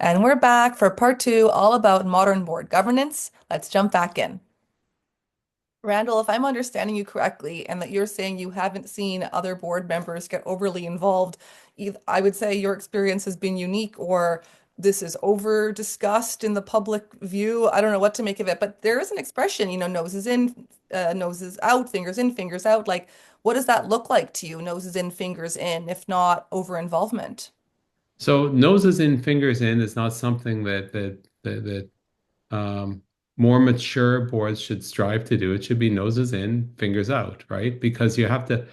And we're back for part two, all about modern board governance. Let's jump back in. Randall, if I'm understanding you correctly, and that you're saying you haven't seen other board members get overly involved, I would say your experience has been unique, or this is over discussed in the public view. I don't know what to make of it, but there is an expression, noses in, noses out, fingers in, fingers out. Like, what does that look like to you, noses in, fingers in, if not over involvement? So noses in, fingers in is not something that more mature boards should strive to do. It should be noses in, fingers out, right? Because you have to.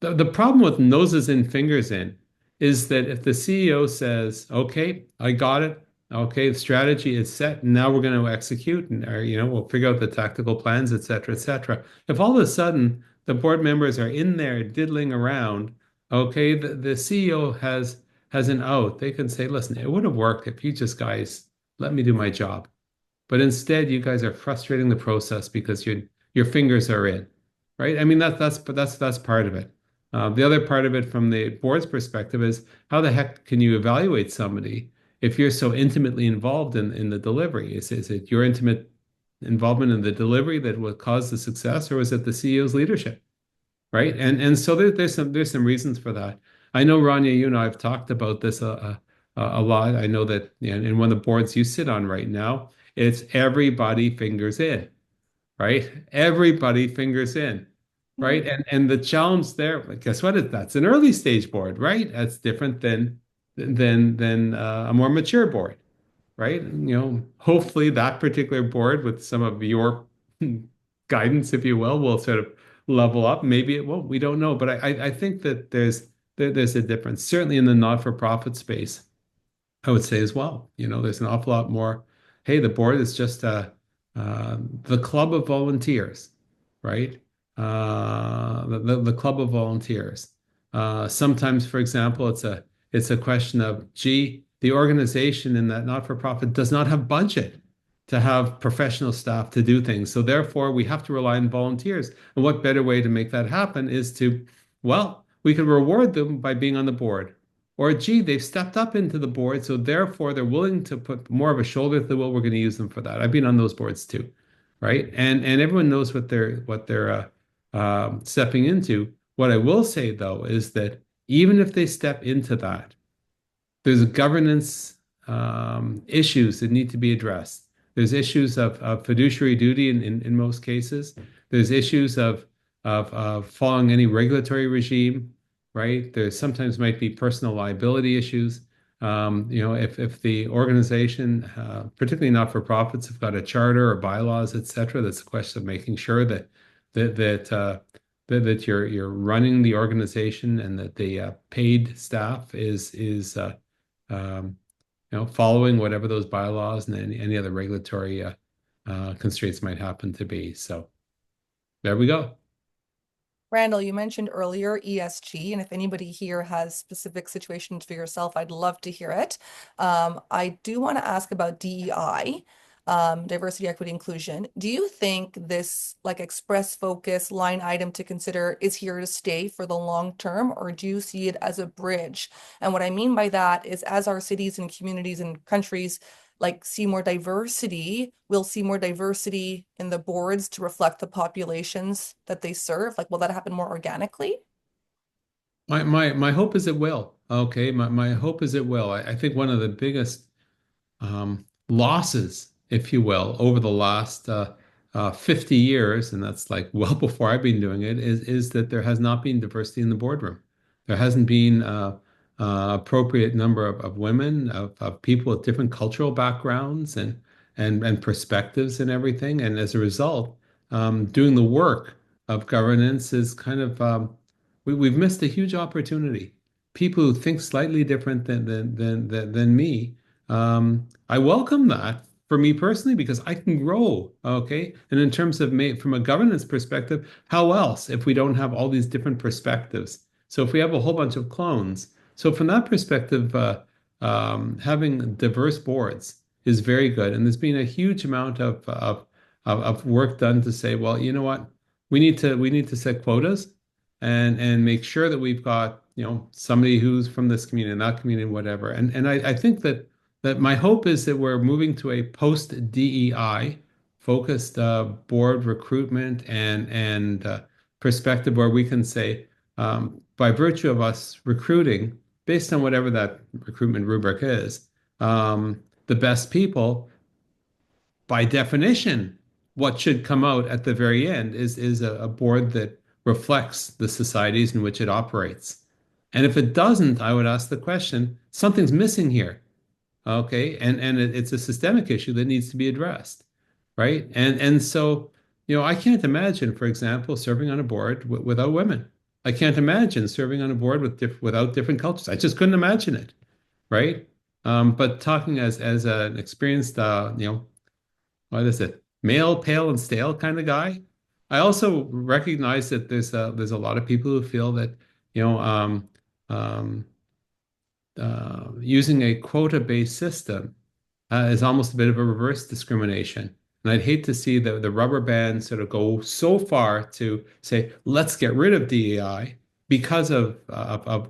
The problem with noses in, fingers in is that if the CEO says, "Okay, I got it. Okay, the strategy is set. Now we're going to execute, and we'll figure out the tactical plans, et cetera, et cetera." If all of a sudden the board members are in there diddling around, okay, the CEO has an out. They can say, "Listen, it would have worked if you just guys let me do my job." But instead, you guys are frustrating the process because your fingers are in, right? I mean, that's part of it. The other part of it from the board's perspective is how the heck can you evaluate somebody if you're so intimately involved in the delivery? Is it your intimate involvement in the delivery that will cause the success, or is it the CEO's leadership? Right? And so there's some reasons for that. I know, Rania, you and I have talked about this a lot. I know that in one of the boards you sit on right now, it's everybody fingers in, right? Everybody fingers in, Mhm. right? And the challenge there, guess what? That's an early stage board, right? That's different than a more mature board, right? Hopefully that particular board with some of your guidance, if you will sort of level up. Maybe it won't. We don't know. But I think that there's a difference. Certainly in the not-for-profit space, I would say as well. There's an awful lot more. Hey, the board is just the club of volunteers, right? The club of volunteers. Sometimes, for example, it's a question of, gee, the organization in that not-for-profit does not have budget to have professional staff to do things. So therefore, we have to rely on volunteers. And what better way to make that happen is well, we can reward them by being on the board. Or, gee, they've stepped up into the board, so therefore they're willing to put more of a shoulder to the wheel. We're going to use them for that. I've been on those boards too, right? And everyone knows what they're stepping into. What I will say though is that even if they step into that, there's governance issues that need to be addressed. There's issues of fiduciary duty in most cases. There's issues of following any regulatory regime, right? There sometimes might be personal liability issues. If the organization, particularly not-for-profits, have got a charter or bylaws, et cetera, that's a question of making sure that that uh, that you're running the organization and that the paid staff is um, following whatever those bylaws and any other regulatory constraints might happen to be. So there we go. Randall, you mentioned earlier ESG, and if anybody here has specific situations for yourself, I'd love to hear it. I do want to ask about DEI, diversity, equity, inclusion. Do you think this like express focus line item to consider is here to stay for the long term, or do you see it as a bridge? And what I mean by that is as our cities and communities and countries like see more diversity, we'll see more diversity in the boards to reflect the populations that they serve. Like, will that happen more organically? My hope is it will. Okay, my hope is it will. I think one of the biggest losses, if you will, over the last 50 years, and that's like well before I've been doing it, is that there has not been diversity in the boardroom. There hasn't been appropriate number of women, of people with different cultural backgrounds and perspectives and everything. And as a result, doing the work of governance is kind of we've missed a huge opportunity. People who think slightly different than me, I welcome that for me personally because I can grow. Okay. And in terms of from a governance perspective, how else if we don't have all these different perspectives? So if we have a whole bunch of clones, so from that perspective, having diverse boards is very good. And there's been a huge amount of work done to say, well, you know what, we need to set quotas and make sure that we've got somebody who's from this community and that community, whatever. And I think that that my hope is that we're moving to a post DEI focused board recruitment and perspective where we can say, by virtue of us recruiting, based on whatever that recruitment rubric is, the best people, by definition, what should come out at the very end is a board that reflects the societies in which it operates. And if it doesn't, I would ask the question, something's missing here. Okay, and it's a systemic issue that needs to be addressed, right? And so, I can't imagine, for example, serving on a board without women. I can't imagine serving on a board without different cultures. I just couldn't imagine it, right? But talking as an experienced, what is it, male, pale, and stale kind of guy, I also recognize that there's a lot of people who feel that, you know, um, using a quota-based system is almost a bit of a reverse discrimination. And I'd hate to see the rubber band sort of go so far to say, let's get rid of DEI because of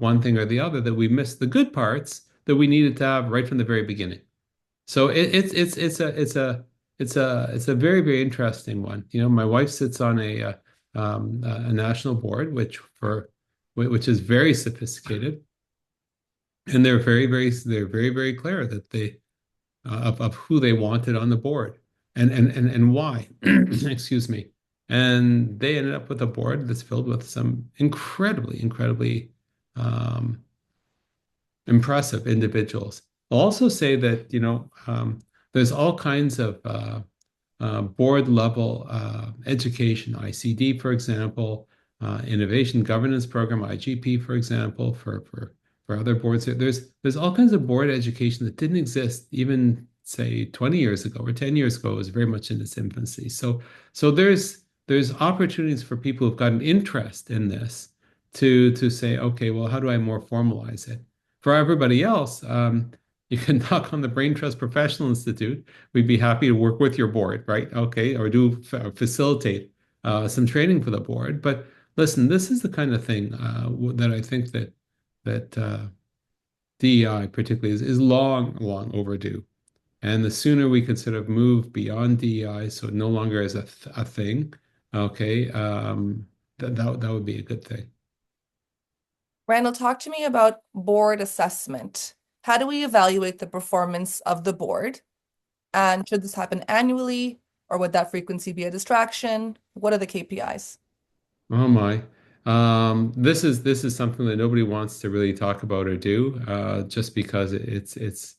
one thing or the other that we missed the good parts that we needed to have right from the very beginning. So it's a very, very interesting one. My wife sits on a national board, which is very sophisticated, and they're very, very clear that of who they wanted on the board and why. Excuse me. And they ended up with a board that's filled with some incredibly, incredibly um, impressive individuals. I'll also say that, there's all kinds of board level education, ICD, for example, Innovation Governance Program, IGP, for example, for other boards. There's all kinds of board education that didn't exist even say 20 years ago or 10 years ago. It was very much in its infancy. So there's opportunities for people who've got an interest in this to say, okay, well, how do I more formalize it? For everybody else, you can knock on the Braintrust Professional Institute. We'd be happy to work with your board, right? Okay, or facilitate some training for the board. But listen, this is the kind of thing that I think that DEI particularly is long, long overdue. And the sooner we could sort of move beyond DEI, so it no longer is a thing, okay, that would be a good thing. Randall, talk to me about board assessment. How do we evaluate the performance of the board? And should this happen annually, or would that frequency be a distraction? What are the KPIs? Oh my. This is something that nobody wants to really talk about or do, just because it's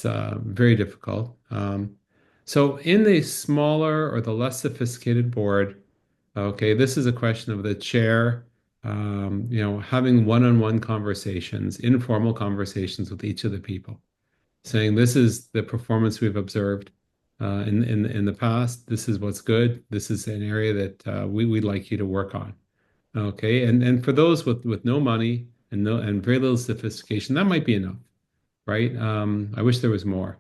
very difficult. So in the smaller or the less sophisticated board, okay, this is a question of the chair, having one-on-one conversations, informal conversations with each of the people, saying this is the performance we've observed in the past. This is what's good. This is an area that we'd like you to work on. Okay, and for those with no money and very little sophistication, that might be enough, right? I wish there was more.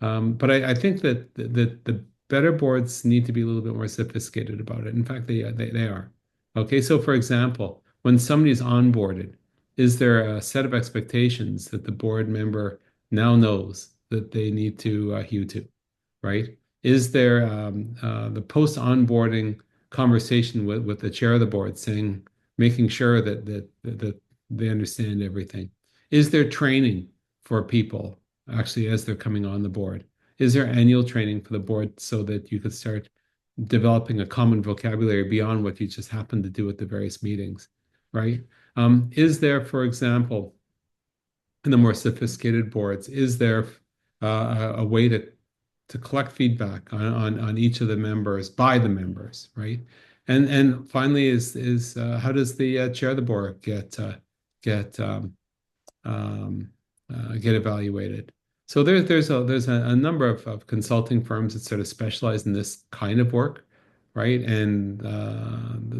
But I think that the better boards need to be a little bit more sophisticated about it. In fact, they are. Okay, so for example, when somebody's onboarded, is there a set of expectations that the board member now knows that they need to hew to, right? Is there the post-onboarding conversation with the chair of the board saying, making sure that they understand everything? Is there training for people actually as they're coming on the board? Is there annual training for the board so that you could start developing a common vocabulary beyond what you just happen to do at the various meetings, right? Is there, for example, in the more sophisticated boards, is there a way to collect feedback on each of the members by the members, right? And finally, is how does the chair of the board get um, get evaluated? So there's a number of consulting firms that sort of specialize in this kind of work, right? And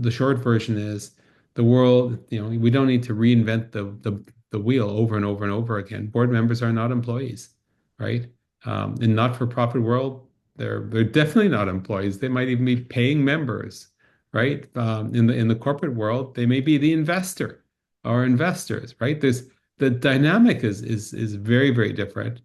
the short version is the world, we don't need to reinvent the wheel over and over and over again. Board members are not employees, right? In not-for-profit world, they're definitely not employees. They might even be paying members, right? In the corporate world, they may be the investor or investors, right? The dynamic is very, very different.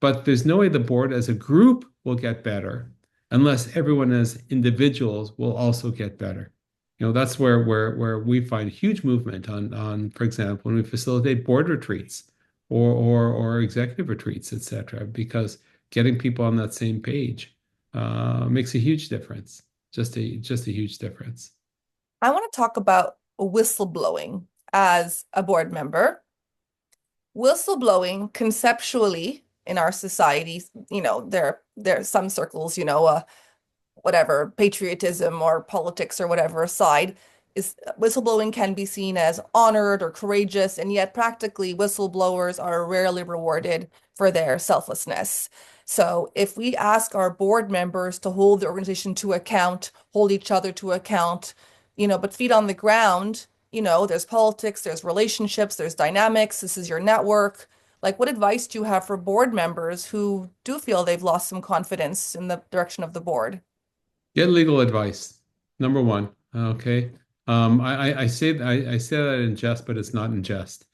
but there's no way the board as a group will get better unless everyone as individuals will also get better. That's where we find huge movement on, for example, when we facilitate board retreats or executive retreats, etc., because getting people on that same page makes a huge difference. Just a huge difference. I want to talk about whistleblowing as a board member. Whistleblowing conceptually in our society, there's some circles, whatever, patriotism or politics or whatever aside, is whistleblowing can be seen as honored or courageous, and yet practically whistleblowers are rarely rewarded for their selflessness. So if we ask our board members to hold the organization to account, hold each other to account, but feet on the ground, there's politics, there's relationships, there's dynamics, this is your network. Like, what advice do you have for board members who do feel they've lost some confidence in the direction of the board? Get legal advice. Number one. Okay. I say that in jest, but it's not in jest.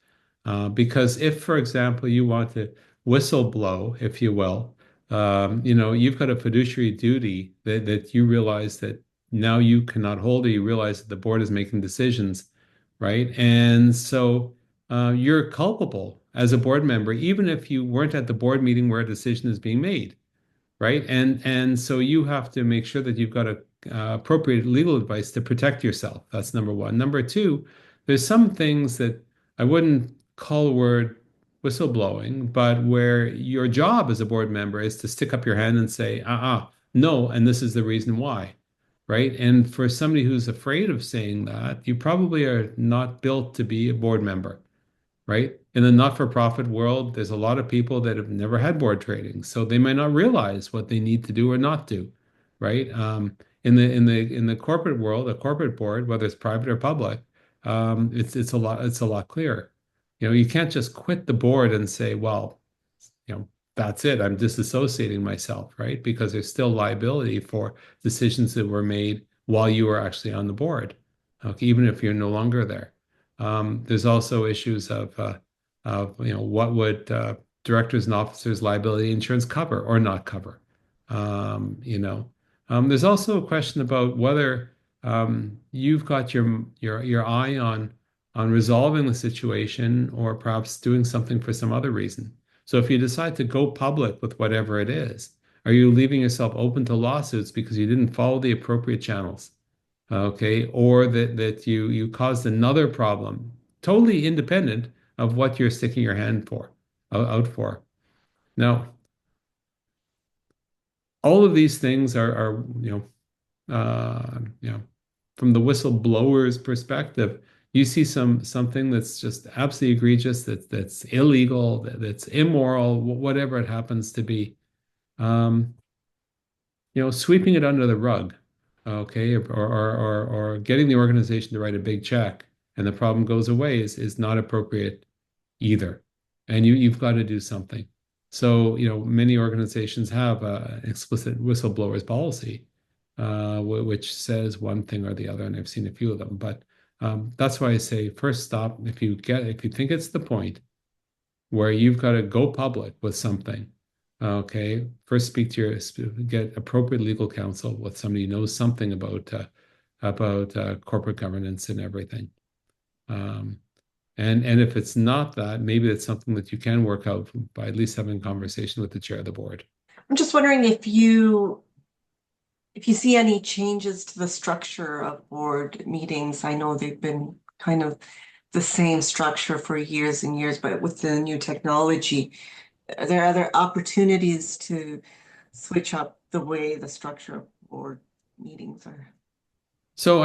Because if, for example, you want to whistleblow, if you will, you've got a fiduciary duty that you realize that now you cannot hold it. You realize that the board is making decisions, right? And so you're culpable as a board member, even if you weren't at the board meeting where a decision is being made, right? And so you have to make sure that you've got appropriate legal advice to protect yourself. That's number one. Number two, there's some things that I wouldn't call the word whistleblowing, but where your job as a board member is to stick up your hand and say, no, and this is the reason why, right? And for somebody who's afraid of saying that, you probably are not built to be a board member, right? In the not-for-profit world, there's a lot of people that have never had board training, so they might not realize what they need to do or not do, right? In the corporate world, a corporate board, whether it's private or public, it's a lot clearer. You can't just quit the board and say, well, that's it. I'm disassociating myself, right? Because there's still liability for decisions that were made while you were actually on the board, okay, even if you're no longer there. There's also issues of what would directors and officers liability insurance cover or not cover. There's also a question about whether you've got your eye on resolving the situation or perhaps doing something for some other reason. So if you decide to go public with whatever it is, are you leaving yourself open to lawsuits because you didn't follow the appropriate channels? Okay, or that you caused another problem, totally independent of what you're sticking your hand out for. Now, all of these things are from the whistleblower's perspective, you see something that's just absolutely egregious, that's illegal, that's immoral, whatever it happens to be. Um, Sweeping it under the rug, okay, or getting the organization to write a big check and the problem goes away is not appropriate either. And you've got to do something. So, many organizations have an explicit whistleblowers policy, which says one thing or the other, and I've seen a few of them. But that's why I say first stop if you think it's the point where you've got to go public with something. Okay, first get appropriate legal counsel with somebody who knows something about corporate governance and everything. Um, and if it's not that, maybe it's something that you can work out by at least having a conversation with the chair of the board. I'm just wondering if you see any changes to the structure of board meetings. I know they've been kind of the same structure for years and years, but with the new technology, are there other opportunities to switch up the way the structure of board meetings are? So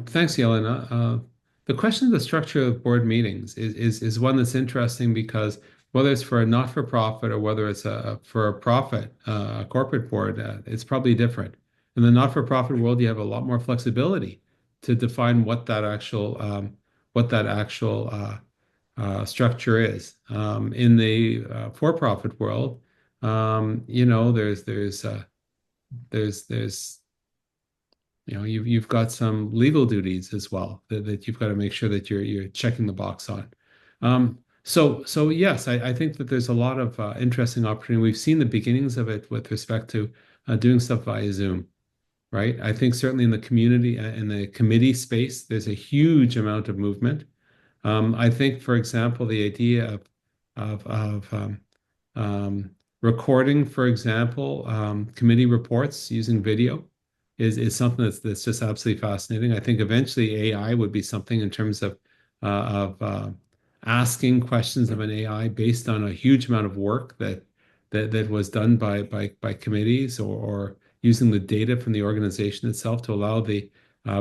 thanks, Yelena. The question of the structure of board meetings is one that's interesting because whether it's for a not-for-profit or whether it's for a profit, a corporate board, it's probably different. In the not-for-profit world, you have a lot more flexibility to define what that actual structure is. In the for-profit world, there's you've got some legal duties as well that you've got to make sure that you're checking the box on. So yes, I think that there's a lot of interesting opportunity. We've seen the beginnings of it with respect to doing stuff via Zoom, right? I think certainly in the community, in the committee space, there's a huge amount of movement. I think, for example, the idea of um, recording, for example, committee reports using video is something that's just absolutely fascinating. I think eventually AI would be something in terms of asking questions of an AI based on a huge amount of work that was done by committees or using the data from the organization itself to allow the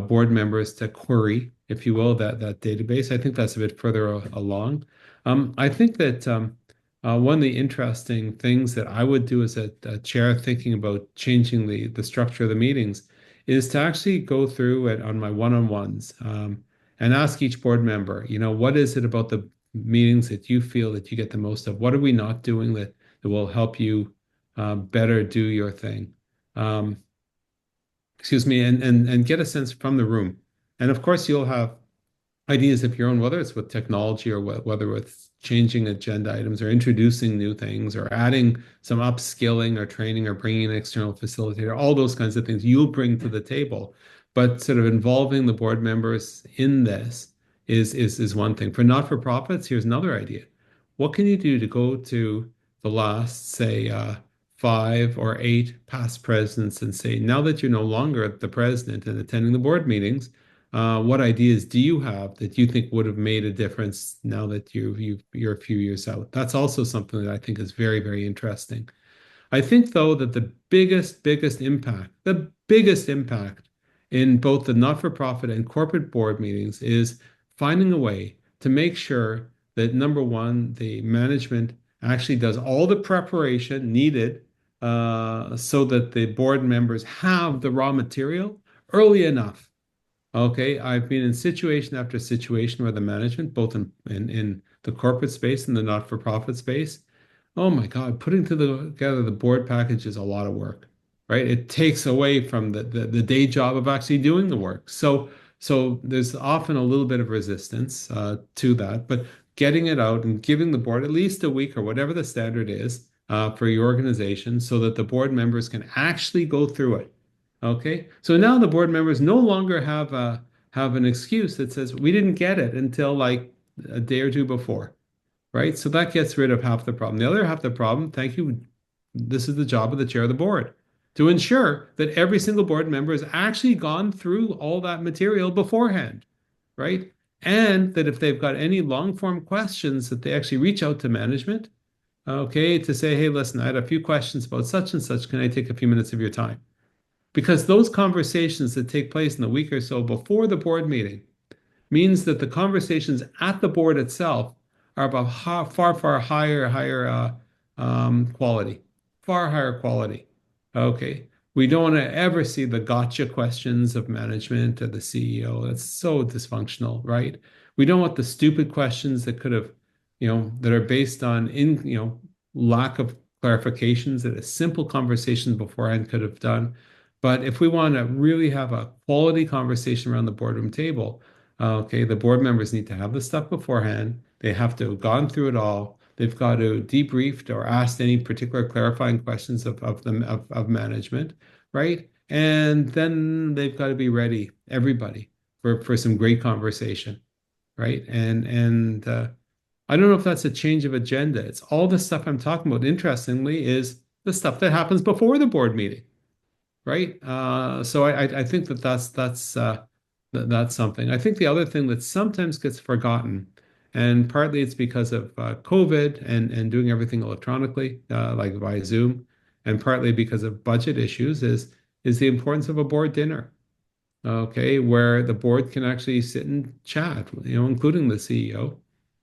board members to query, if you will, that database. I think that's a bit further along. I think that one of the interesting things that I would do as a chair, thinking about changing the structure of the meetings, is to actually go through it on my one-on-ones and ask each board member, what is it about the meetings that you feel that you get the most of? What are we not doing that will help you better do your thing? Um, excuse me, and get a sense from the room. And of course, you'll have ideas of your own, whether it's with technology or whether with changing agenda items or introducing new things or adding some upskilling or training or bringing an external facilitator, all those kinds of things you'll bring to the table. But sort of involving the board members in this is one thing. For not-for-profits, here's another idea. What can you do to go to the last, say, 5 or 8 past presidents and say, now that you're no longer the president and attending the board meetings, what ideas do you have that you think would have made a difference now that you're a few years out? That's also something that I think is very, very interesting. I think, though, that the biggest impact in both the not-for-profit and corporate board meetings is finding a way to make sure that, number one, the management actually does all the preparation needed so that the board members have the raw material early enough. Okay, I've been in situation after situation where the management, both in the corporate space and the not-for-profit space, oh my God, putting together the board package is a lot of work, right? It takes away from the day job of actually doing the work. So there's often a little bit of resistance to that, but getting it out and giving the board at least a week or whatever the standard is for your organization so that the board members can actually go through it. Okay, so now the board members no longer have an excuse that says we didn't get it until like a day or two before, right? So that gets rid of half the problem. The other half the problem, thank you, this is the job of the chair of the board to ensure that every single board member has actually gone through all that material beforehand, right? And that if they've got any long form questions, that they actually reach out to management, okay, to say, hey, listen, I had a few questions about such and such. Can I take a few minutes of your time? Because those conversations that take place in the week or so before the board meeting means that the conversations at the board itself are about far higher quality, far higher quality. Okay. We don't want to ever see the gotcha questions of management or the CEO. That's so dysfunctional, right? We don't want the stupid questions that could have, that are based on lack of clarifications that a simple conversation beforehand could have done. But if we want to really have a quality conversation around the boardroom table, okay, the board members need to have the stuff beforehand. They have to have gone through it all. They've got to debriefed or asked any particular clarifying questions of management, right? And then they've got to be ready, everybody, for some great conversation, right? And I don't know if that's a change of agenda. It's all the stuff I'm talking about, interestingly, is the stuff that happens before the board meeting, right? So I think that's something. I think the other thing that sometimes gets forgotten, and partly it's because of COVID and doing everything electronically, like via Zoom, and partly because of budget issues, is the importance of a board dinner. Okay, where the board can actually sit and chat, including the CEO,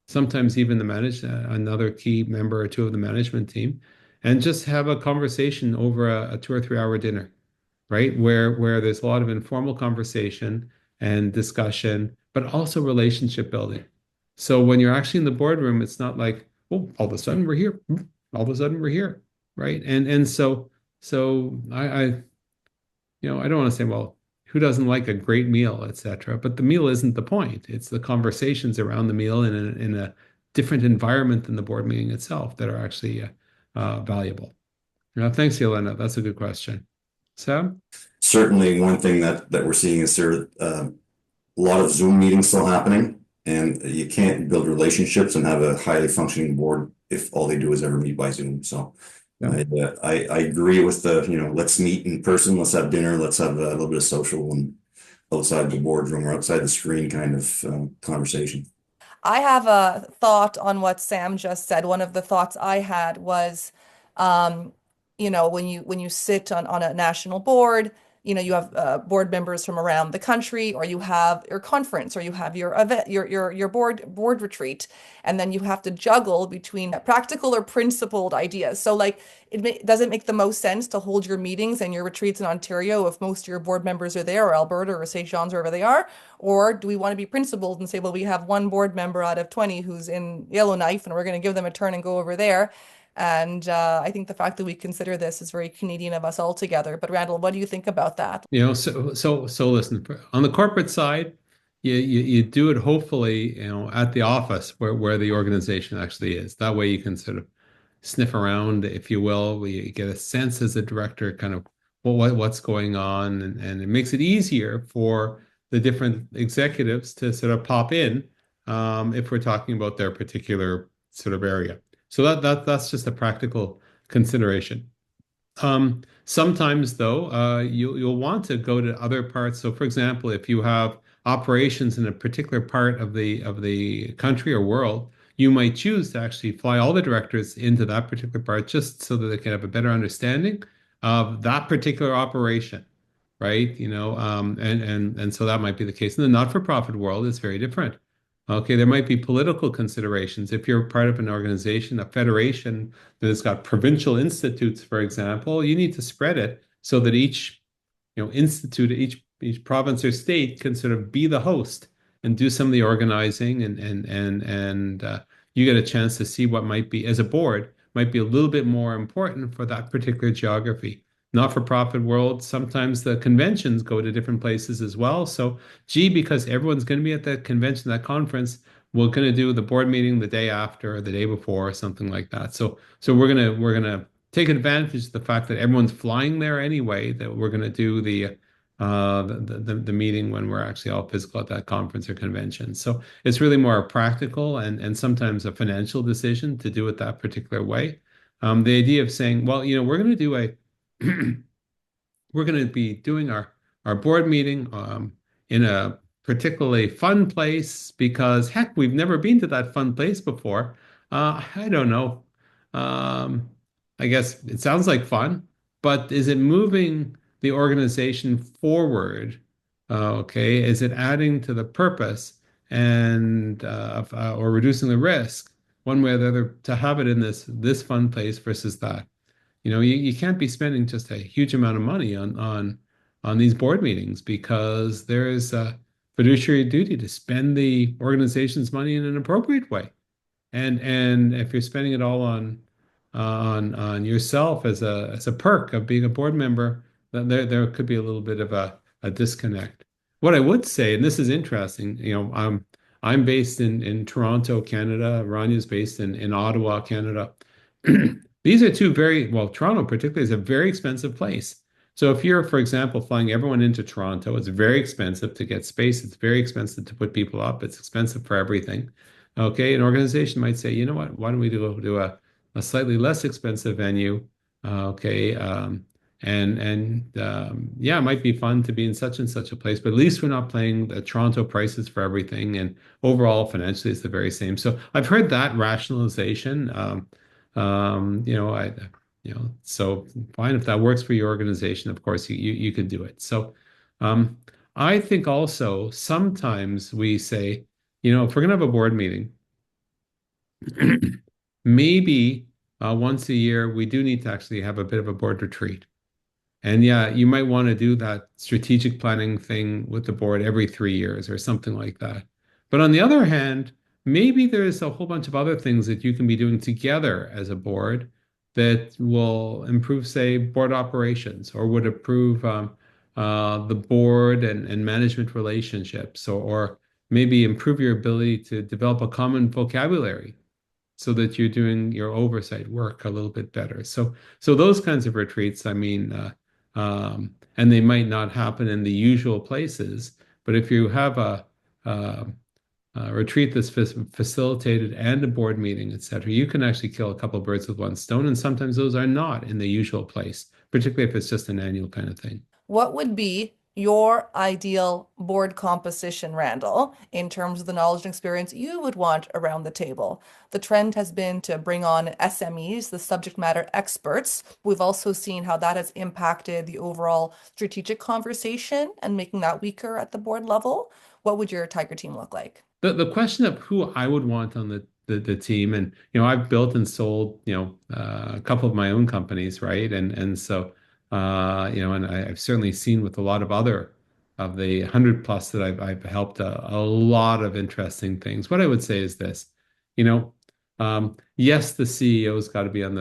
sometimes even another key member or two of the management team, and just have a conversation over a 2 or 3 hour dinner, right? Where there's a lot of informal conversation and discussion, but also relationship building. So when you're actually in the boardroom, it's not like, oh, all of a sudden we're here, all of a sudden we're here, right? And so I don't want to say, well, who doesn't like a great meal, etc. But the meal isn't the point. It's the conversations around the meal in a different environment than the board meeting itself that are actually valuable. Thanks, Yelena. That's a good question. Sam? Certainly, one thing that we're seeing is there a lot of Zoom meetings still happening, and you can't build relationships and have a highly functioning board if all they do is ever meet by Zoom. So Yeah. I agree with the, let's meet in person, let's have dinner, let's have a little bit of social and outside the boardroom or outside the screen kind of conversation. I have a thought on what Sam just said. One of the thoughts I had was, um, when you sit on a national board, you have board members from around the country, or you have your conference, or you have your event, your board retreat, and then you have to juggle between practical or principled ideas. So, like, does it make the most sense to hold your meetings and your retreats in Ontario if most of your board members are there, or Alberta, or St. John's, wherever they are? Or do we want to be principled and say, well, we have one board member out of 20 who's in Yellowknife, and we're going to give them a turn and go over there? And I think the fact that we consider this is very Canadian of us all together. But Randall, what do you think about that? So listen, on the corporate side, you do it hopefully, at the office where the organization actually is. That way you can sort of sniff around, if you will, where you get a sense as a director kind of what's going on, and it makes it easier for the different executives to sort of pop in, if we're talking about their particular sort of area. So that's just a practical consideration. Sometimes though, you'll want to go to other parts. So for example, if you have operations in a particular part of the country or world, you might choose to actually fly all the directors into that particular part just so that they can have a better understanding of that particular operation, right? And so that might be the case. In the not-for-profit world, it's very different. Okay, there might be political considerations. If you're part of an organization, a federation that has got provincial institutes, for example, you need to spread it so that each, institute, each province or state can sort of be the host and do some of the organizing, and you get a chance to see what might be, as a board, might be a little bit more important for that particular geography. Not-for-profit world, sometimes the conventions go to different places as well. So, gee, because everyone's going to be at that convention, that conference, we're going to do the board meeting the day after or the day before or something like that. So we're gonna take advantage of the fact that everyone's flying there anyway, that we're going to do the meeting when we're actually all physical at that conference or convention. So it's really more a practical and sometimes a financial decision to do it that particular way. The idea of saying, well, we're going to do a we're going to be doing our board meeting in a particularly fun place because heck, we've never been to that fun place before. I don't know. Um, I guess it sounds like fun, but is it moving the organization forward? Okay, is it adding to the purpose or reducing the risk one way or the other to have it in this fun place versus that? You can't be spending just a huge amount of money on these board meetings because there is a fiduciary duty to spend the organization's money in an appropriate way. And if you're spending it all on yourself as a perk of being a board member, then there could be a little bit of a disconnect. What I would say, and this is interesting, I'm based in Toronto, Canada. Ranya's based in Ottawa, Canada. These are two Toronto particularly is a very expensive place. So if you're, for example, flying everyone into Toronto, it's very expensive to get space. It's very expensive to put people up. It's expensive for everything. Okay, an organization might say, you know what, why don't we do a slightly less expensive venue? Okay, yeah, it might be fun to be in such and such a place, but at least we're not paying the Toronto prices for everything, and overall financially it's the very same. So I've heard that rationalization. So fine if that works for your organization. Of course, you could do it. So, um, I think also sometimes we say, if we're gonna have a board meeting, maybe once a year we do need to actually have a bit of a board retreat. And yeah, you might want to do that strategic planning thing with the board every 3 years or something like that. But on the other hand, maybe there's a whole bunch of other things that you can be doing together as a board that will improve, say, board operations or would improve the board and management relationships or maybe improve your ability to develop a common vocabulary so that you're doing your oversight work a little bit better. So those kinds of retreats, I mean, and they might not happen in the usual places, but if you have a, a retreat that's facilitated and a board meeting, etc., you can actually kill a couple of birds with one stone. And sometimes those are not in the usual place, particularly if it's just an annual kind of thing. What would be your ideal board composition, Randall, in terms of the knowledge and experience you would want around the table? The trend has been to bring on SMEs, the subject matter experts. We've also seen how that has impacted the overall strategic conversation and making that weaker at the board level. What would your Tiger team look like? The question of who I would want on the team, and I've built and sold a couple of my own companies, right? And so and I've certainly seen with a lot of other of the 100 plus that I've helped a lot of interesting things. What I would say is this, you know, yes, the CEO's got to be on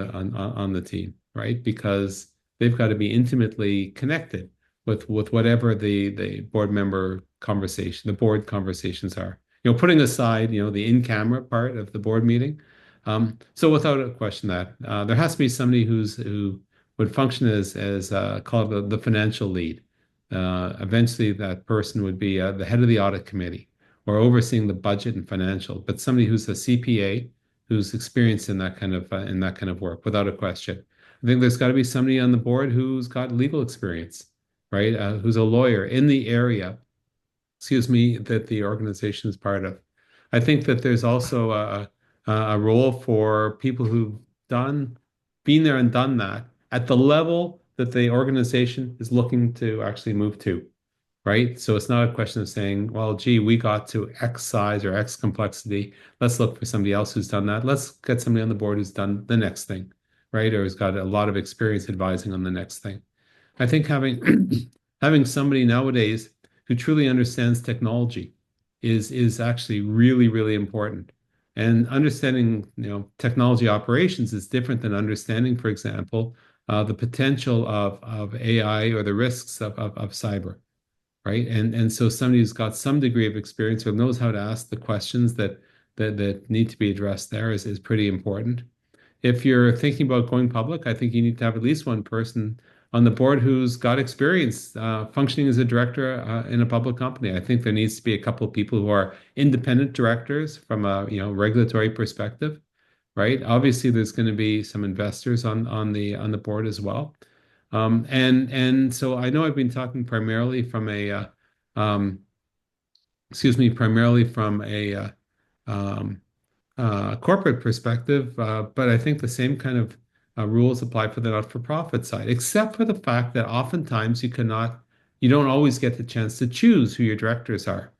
the team, right? Because they've got to be intimately connected with whatever the board member conversation, the board conversations are. Putting aside, the in-camera part of the board meeting. So without a question that there has to be somebody who would function as called the financial lead. Eventually, that person would be the head of the audit committee or overseeing the budget and financial, but somebody who's a CPA who's experienced in that kind of work, without a question. I think there's got to be somebody on the board who's got legal experience, right? Who's a lawyer in the area, excuse me, that the organization is part of. I think that there's also a role for people who've been there and done that at the level that the organization is looking to actually move to, right? So it's not a question of saying, well, gee, we got to X size or X complexity. Let's look for somebody else who's done that. Let's get somebody on the board who's done the next thing, right? Or has got a lot of experience advising on the next thing. I think having having somebody nowadays who truly understands technology is actually really, really important. And understanding, technology operations is different than understanding, for example, the potential of AI or the risks of cyber, right? And so somebody who's got some degree of experience or knows how to ask the questions that need to be addressed there is pretty important. If you're thinking about going public, I think you need to have at least one person on the board who's got experience functioning as a director in a public company. I think there needs to be a couple of people who are independent directors from a regulatory perspective, right? Obviously, there's going to be some investors on the board as well. And so I know I've been talking primarily from um, primarily from um, corporate perspective, but I think the same kind of rules apply for the not-for-profit side, except for the fact that oftentimes you don't always get the chance to choose who your directors are.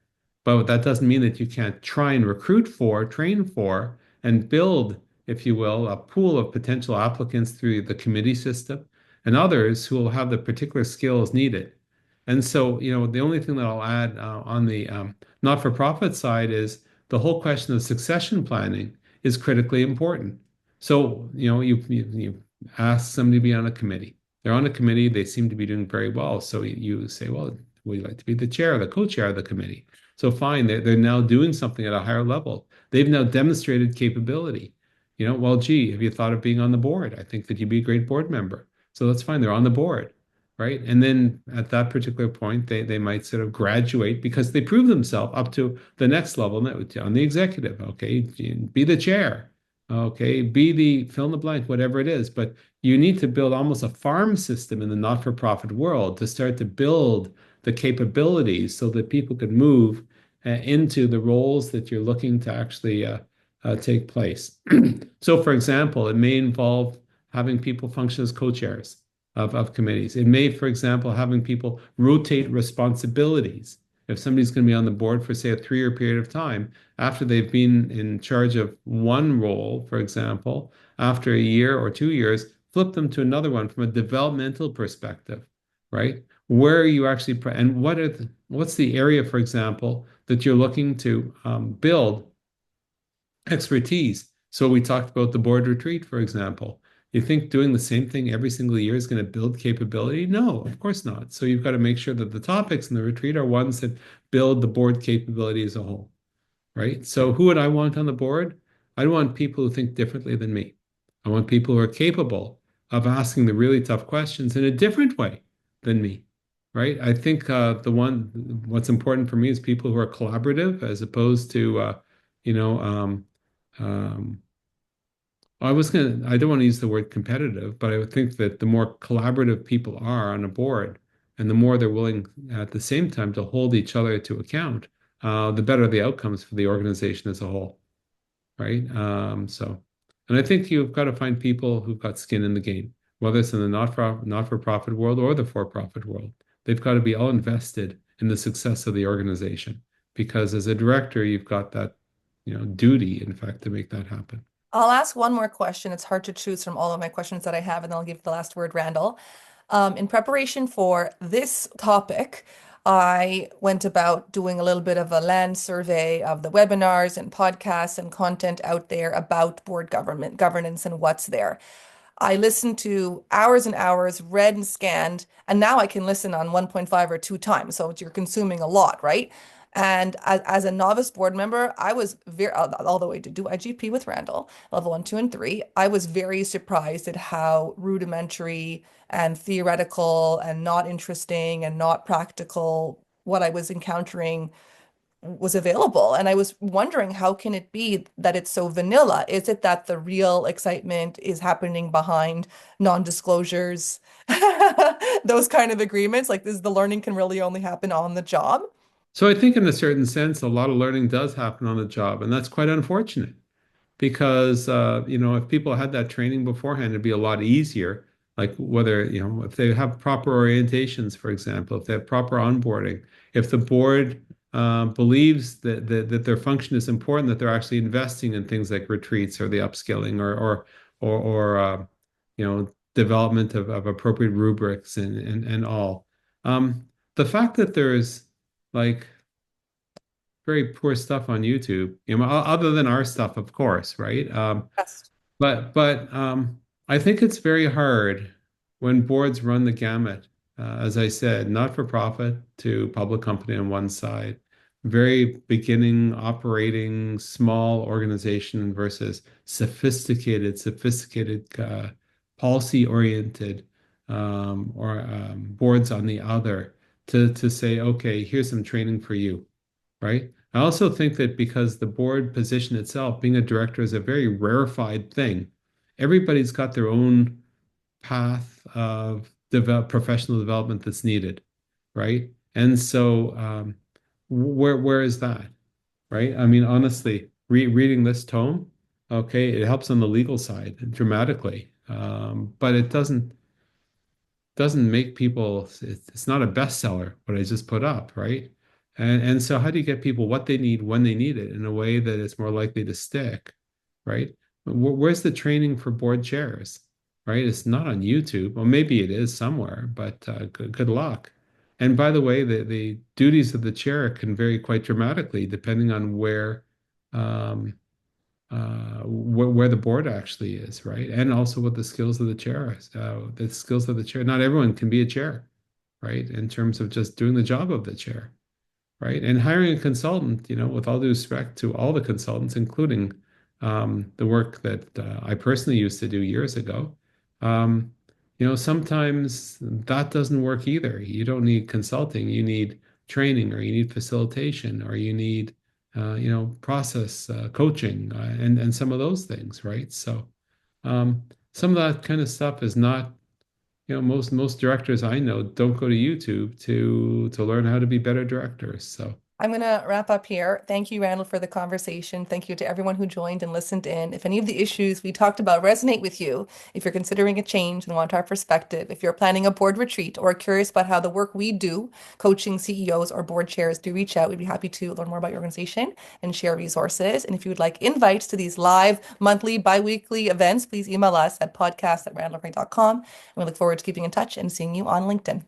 But that doesn't mean that you can't try and recruit for, train for, and build, if you will, a pool of potential applicants through the committee system and others who will have the particular skills needed. And so, the only thing that I'll add on the not-for-profit side is the whole question of succession planning is critically important. So, you ask somebody to be on a committee. They're on a committee, they seem to be doing very well. So you say, well, would you like to be the chair, the co-chair of the committee? So fine, they're now doing something at a higher level. They've now demonstrated capability. Well, gee, have you thought of being on the board? I think that you'd be a great board member. So that's fine, they're on the board, right? And then at that particular point, they might sort of graduate because they prove themselves up to the next level on the executive. Okay, be the chair. Okay, be the fill in the blank, whatever it is. But you need to build almost a farm system in the not-for-profit world to start to build the capabilities so that people can move into the roles that you're looking to actually take place. So, for example, it may involve having people function as co-chairs of committees. It may, for example, having people rotate responsibilities. If somebody's going to be on the board for, say, a 3-year period of time, after they've been in charge of one role, for example, after a year or 2 years, flip them to another one from a developmental perspective, right? Where are you actually, and what's the area, for example, that you're looking to build expertise? So we talked about the board retreat, for example. You think doing the same thing every single year is going to build capability? No, of course not. So you've got to make sure that the topics in the retreat are ones that build the board capability as a whole, right? So who would I want on the board? I want people who think differently than me. I want people who are capable of asking the really tough questions in a different way than me, right? I think what's important for me is people who are collaborative as opposed to, you know, um, I don't want to use the word competitive, but I would think that the more collaborative people are on a board and the more they're willing at the same time to hold each other to account, the better the outcomes for the organization as a whole, right? And I think you've got to find people who've got skin in the game, whether it's in the not-for-profit world or the for-profit world. They've got to be all invested in the success of the organization because as a director, you've got that, duty, in fact, to make that happen. I'll ask one more question. It's hard to choose from all of my questions that I have, and then I'll give the last word, Randall. In preparation for this topic, I went about doing a little bit of a land survey of the webinars and podcasts and content out there about board governance and what's there. I listened to hours and hours, read and scanned, and now I can listen on 1.5 or 2 times. So you're consuming a lot, right? And as a novice board member, I was very, all the way to do IGP with Randall, level 1, 2, and 3. I was very surprised at how rudimentary and theoretical and not interesting and not practical what I was encountering was available. And I was wondering, how can it be that it's so vanilla? Is it that the real excitement is happening behind non-disclosures, those kind of agreements? Like this, the learning can really only happen on the job. So I think in a certain sense, a lot of learning does happen on the job, and that's quite unfortunate because if people had that training beforehand, it'd be a lot easier. Like whether, if they have proper orientations, for example, if they have proper onboarding, if the board believes that their function is important, that they're actually investing in things like retreats or the upskilling or development of appropriate rubrics and all. The fact that there's like very poor stuff on YouTube, other than our stuff, of course, right? Yes. But I think it's very hard when boards run the gamut, as I said, not for profit to public company on one side, very beginning operating small organization versus sophisticated policy oriented or boards on the other to say, okay, here's some training for you, right? I also think that because the board position itself, being a director, is a very rarefied thing. Everybody's got their own path of professional development that's needed, right? And so, where is that, right? I mean, honestly, reading this tome, okay, it helps on the legal side dramatically, but it doesn't make people, it's not a bestseller, what I just put up, right? And so how do you get people what they need when they need it in a way that it's more likely to stick, right? Where's the training for board chairs, right? It's not on YouTube. Well, maybe it is somewhere, but good luck. And by the way, the duties of the chair can vary quite dramatically depending on where the board actually is, right? And also what the skills of the chair, the skills of the chair. Not everyone can be a chair, right? In terms of just doing the job of the chair, right? And hiring a consultant, with all due respect to all the consultants, including the work that I personally used to do years ago, sometimes that doesn't work either. You don't need consulting, you need training, or you need facilitation, or you need process coaching and some of those things, right? So some of that kind of stuff is not, most directors I know don't go to YouTube to learn how to be better directors. So I'm going to wrap up here. Thank you, Randall, for the conversation. Thank you to everyone who joined and listened in. If any of the issues we talked about resonate with you, if you're considering a change and want our perspective, if you're planning a board retreat or curious about how the work we do, coaching CEOs or board chairs, do reach out. We'd be happy to learn more about your organization and share resources. And if you would like invites to these live, monthly, bi-weekly events, please email us at podcast@randallgray.com. And we look forward to keeping in touch and seeing you on LinkedIn.